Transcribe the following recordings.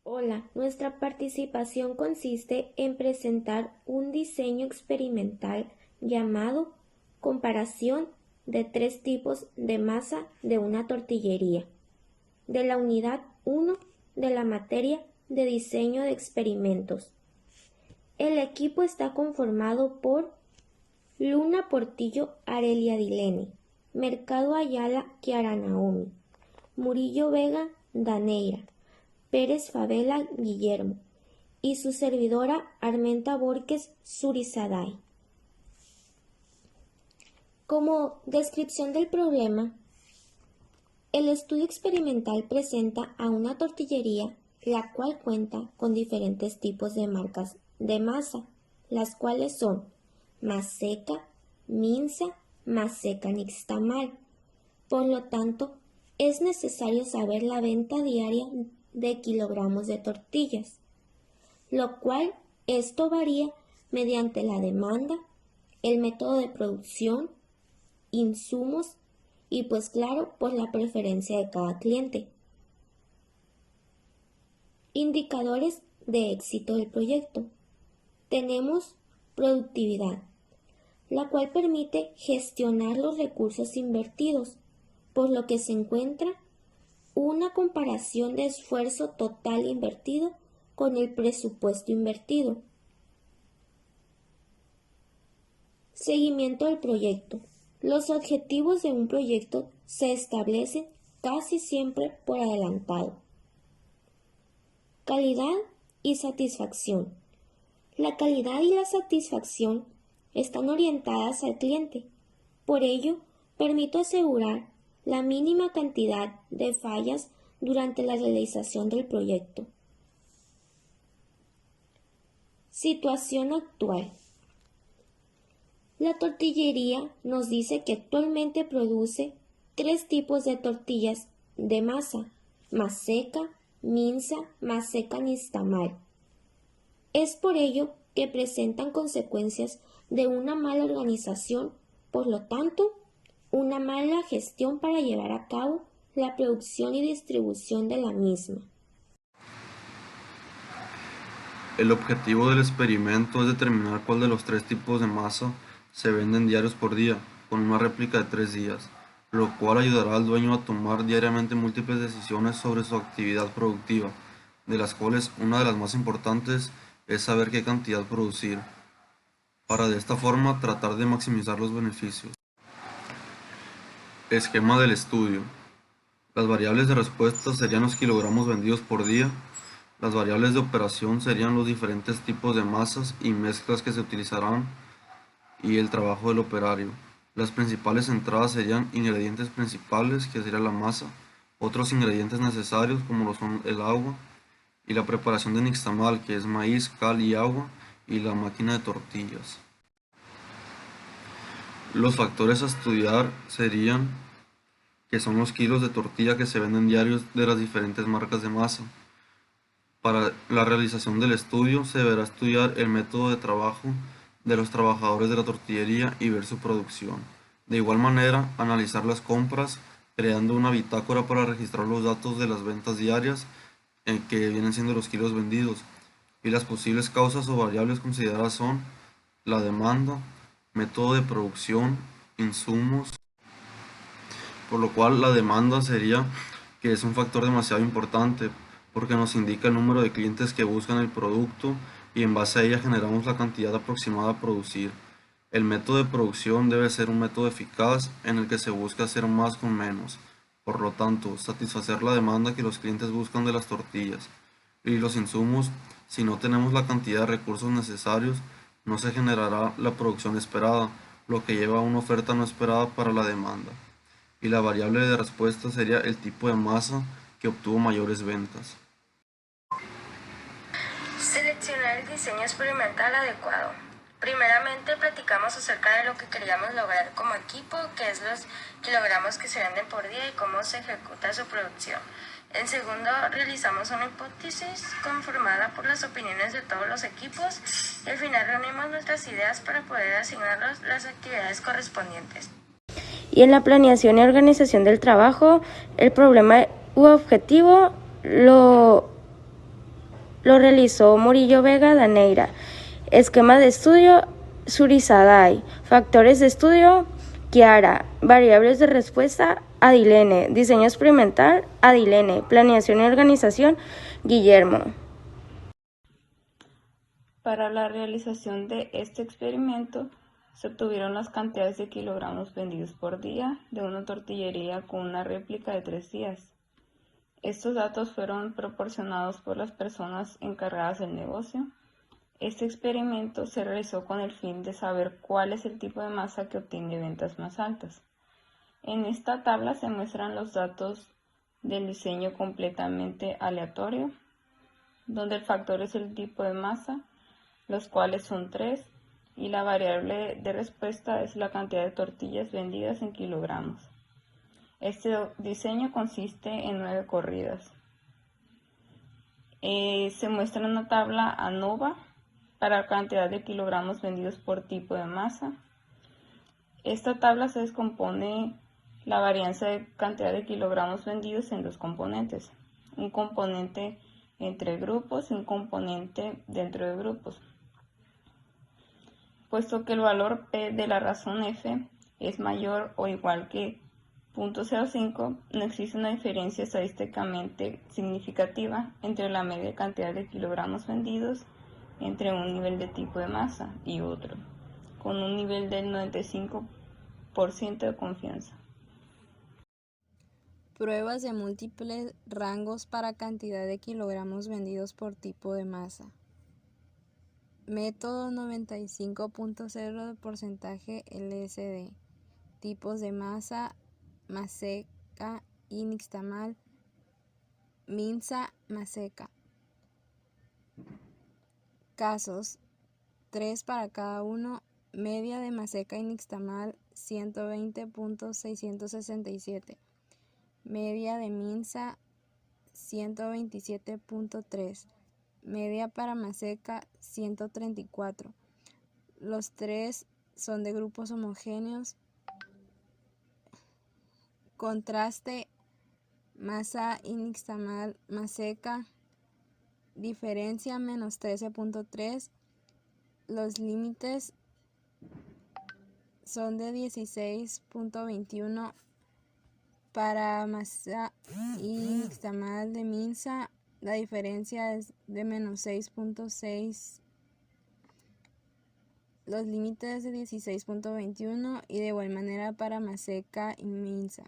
Hola, nuestra participación consiste en presentar un diseño experimental llamado Comparación de tres tipos de masa de una tortillería, de la unidad 1 de la materia de diseño de experimentos. El equipo está conformado por Luna Portillo Arelia Dilene, Mercado Ayala Kiara Naomi, Murillo Vega Daneira, Pérez Favela Guillermo y su servidora Armenta Borges Surizaday. Como descripción del problema, el estudio experimental presenta a una tortillería la cual cuenta con diferentes tipos de marcas de masa, las cuales son Maseca, Minsa, Maseca Nixtamal. Por lo tanto, es necesario saber la venta diaria de kilogramos de tortillas, lo cual esto varía mediante la demanda, el método de producción, insumos y pues claro, por la preferencia de cada cliente. Indicadores de éxito del proyecto. Tenemos productividad, la cual permite gestionar los recursos invertidos, por lo que se encuentra una comparación de esfuerzo total invertido con el presupuesto invertido. Seguimiento del proyecto. Los objetivos de un proyecto se establecen casi siempre por adelantado. Calidad y satisfacción. La calidad y la satisfacción están orientadas al cliente. Por ello, permito asegurar la mínima cantidad de fallas durante la realización del proyecto. Situación actual. La tortillería nos dice que actualmente produce tres tipos de tortillas de masa: Maseca, Minsa, Maseca Nixtamal. Es por ello que presentan consecuencias de una mala organización, por lo tanto, una mala gestión para llevar a cabo la producción y distribución de la misma. El objetivo del experimento es determinar cuál de los tres tipos de masa se venden diarios por día, con una réplica de 3 días, lo cual ayudará al dueño a tomar diariamente múltiples decisiones sobre su actividad productiva, de las cuales una de las más importantes es saber qué cantidad producir, para de esta forma tratar de maximizar los beneficios. Esquema del estudio. Las variables de respuesta serían los kilogramos vendidos por día. Las variables de operación serían los diferentes tipos de masas y mezclas que se utilizarán y el trabajo del operario. Las principales entradas serían ingredientes principales, que sería la masa, otros ingredientes necesarios como lo son el agua y la preparación de nixtamal, que es maíz, cal y agua, y la máquina de tortillas. Los factores a estudiar serían que son los kilos de tortilla que se venden diarios de las diferentes marcas de masa. Para la realización del estudio se deberá estudiar el método de trabajo de los trabajadores de la tortillería y ver su producción. De igual manera, analizar las compras, creando una bitácora para registrar los datos de las ventas diarias, que vienen siendo los kilos vendidos. Y las posibles causas o variables consideradas son la demanda, método de producción, insumos, por lo cual la demanda sería que es un factor demasiado importante porque nos indica el número de clientes que buscan el producto y en base a ella generamos la cantidad aproximada a producir. El método de producción debe ser un método eficaz en el que se busca hacer más con menos, por lo tanto, satisfacer la demanda que los clientes buscan de las tortillas. Y los insumos, si no tenemos la cantidad de recursos necesarios, no se generará la producción esperada, lo que lleva a una oferta no esperada para la demanda. Y la variable de respuesta sería el tipo de masa que obtuvo mayores ventas. Seleccionar el diseño experimental adecuado. Primeramente platicamos acerca de lo que queríamos lograr como equipo, que es los kilogramos que se venden por día y cómo se ejecuta su producción. En segundo, realizamos una hipótesis conformada por las opiniones de todos los equipos y al final reunimos nuestras ideas para poder asignarlos las actividades correspondientes. Y en la planeación y organización del trabajo, el problema u objetivo lo lo realizó Murillo Vega Daneira. Esquema de estudio, Surizadai. Factores de estudio, Chiara. Variables de respuesta, Adilene. Diseño experimental, Adilene. Planeación y organización, Guillermo. Para la realización de este experimento, se obtuvieron las cantidades de kilogramos vendidos por día de una tortillería con una réplica de 3 días. Estos datos fueron proporcionados por las personas encargadas del negocio. Este experimento se realizó con el fin de saber cuál es el tipo de masa que obtiene ventas más altas. En esta tabla se muestran los datos del diseño completamente aleatorio, donde el factor es el tipo de masa, los cuales son 3, y la variable de respuesta es la cantidad de tortillas vendidas en kilogramos. Este diseño consiste en 9 corridas. Se muestra una tabla ANOVA para la cantidad de kilogramos vendidos por tipo de masa. Esta tabla se descompone la varianza de cantidad de kilogramos vendidos en 2 componentes. Un componente entre grupos y un componente dentro de grupos. Puesto que el valor P de la razón F es mayor o igual que 0.05, no existe una diferencia estadísticamente significativa entre la media cantidad de kilogramos vendidos entre un nivel de tipo de masa y otro, con un nivel del 95% de confianza. Pruebas de múltiples rangos para cantidad de kilogramos vendidos por tipo de masa. Método 95.0 de porcentaje LSD. Tipos de masa: maseca y nixtamal, minsa, maseca. Casos: 3 para cada uno. Media de maseca y nixtamal 120.667. Media de minsa 127.3. Media para maseca 134. Los 3 son de grupos homogéneos. Contraste: masa y nixtamal, maseca. Diferencia: menos 13.3. Los límites son de 16.21 para masa y nixtamal de minsa. La diferencia es de menos 6.6. Los límites de 16.21 y de igual manera para maseca y minsa.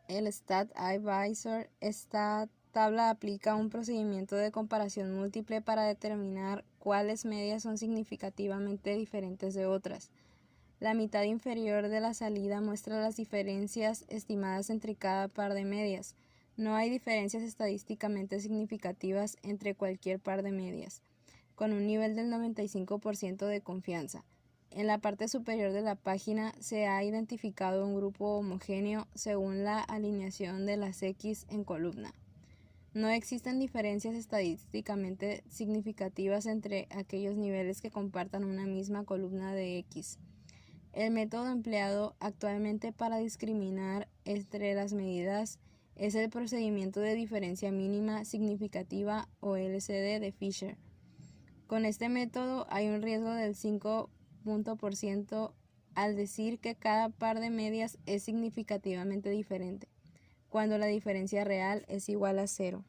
El Stat Advisor. Esta tabla aplica un procedimiento de comparación múltiple para determinar cuáles medias son significativamente diferentes de otras. La mitad inferior de la salida muestra las diferencias estimadas entre cada par de medias. No hay diferencias estadísticamente significativas entre cualquier par de medias, con un nivel del 95% de confianza. En la parte superior de la página se ha identificado un grupo homogéneo según la alineación de las X en columna. No existen diferencias estadísticamente significativas entre aquellos niveles que compartan una misma columna de X. El método empleado actualmente para discriminar entre las medidas es el procedimiento de diferencia mínima significativa o LCD de Fisher. Con este método hay un riesgo del 5% al decir que cada par de medias es significativamente diferente, cuando la diferencia real es igual a 0.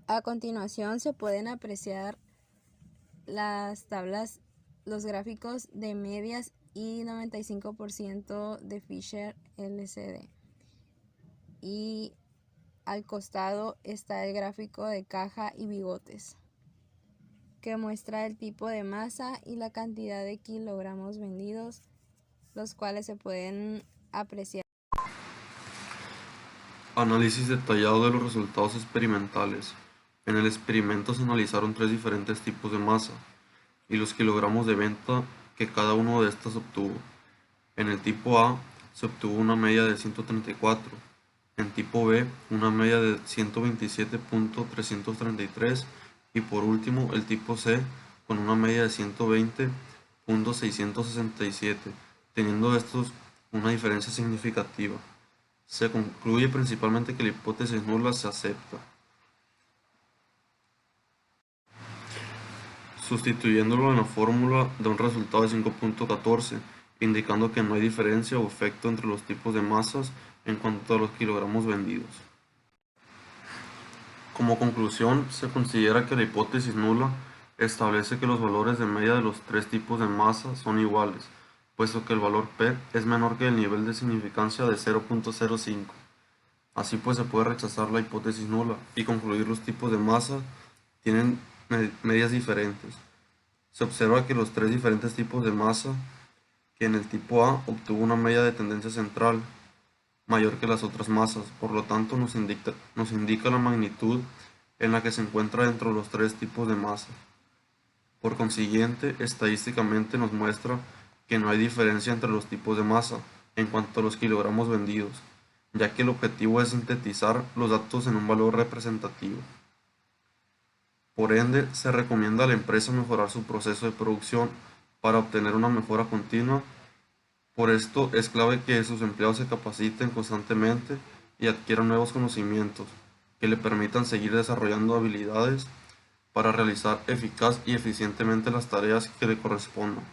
A continuación se pueden apreciar las tablas, los gráficos de medias y 95% de Fisher LCD. Y al costado está el gráfico de caja y bigotes, que muestra el tipo de masa y la cantidad de kilogramos vendidos, los cuales se pueden apreciar. Análisis detallado de los resultados experimentales. En el experimento se analizaron 3 diferentes tipos de masa y los kilogramos de venta que cada uno de estos obtuvo. En el tipo A se obtuvo una media de 134, en tipo B una media de 127.333 y por último el tipo C con una media de 120.667, teniendo estos una diferencia significativa. Se concluye principalmente que la hipótesis nula se acepta. sustituyéndolo en la fórmula da un resultado de 5.14, indicando que no hay diferencia o efecto entre los tipos de masas en cuanto a los kilogramos vendidos. Como conclusión, se considera que la hipótesis nula establece que los valores de media de los tres tipos de masa son iguales, puesto que el valor P es menor que el nivel de significancia de 0.05. Así pues se puede rechazar la hipótesis nula y concluir los tipos de masa tienen medias diferentes. Se observa que los tres diferentes tipos de masa, que en el tipo A obtuvo una media de tendencia central mayor que las otras masas, por lo tanto nos indica la magnitud en la que se encuentra dentro de los tres tipos de masa. Por consiguiente, estadísticamente nos muestra que no hay diferencia entre los tipos de masa en cuanto a los kilogramos vendidos, ya que el objetivo es sintetizar los datos en un valor representativo. Por ende, se recomienda a la empresa mejorar su proceso de producción para obtener una mejora continua. Por esto es clave que sus empleados se capaciten constantemente y adquieran nuevos conocimientos que le permitan seguir desarrollando habilidades para realizar eficaz y eficientemente las tareas que le correspondan.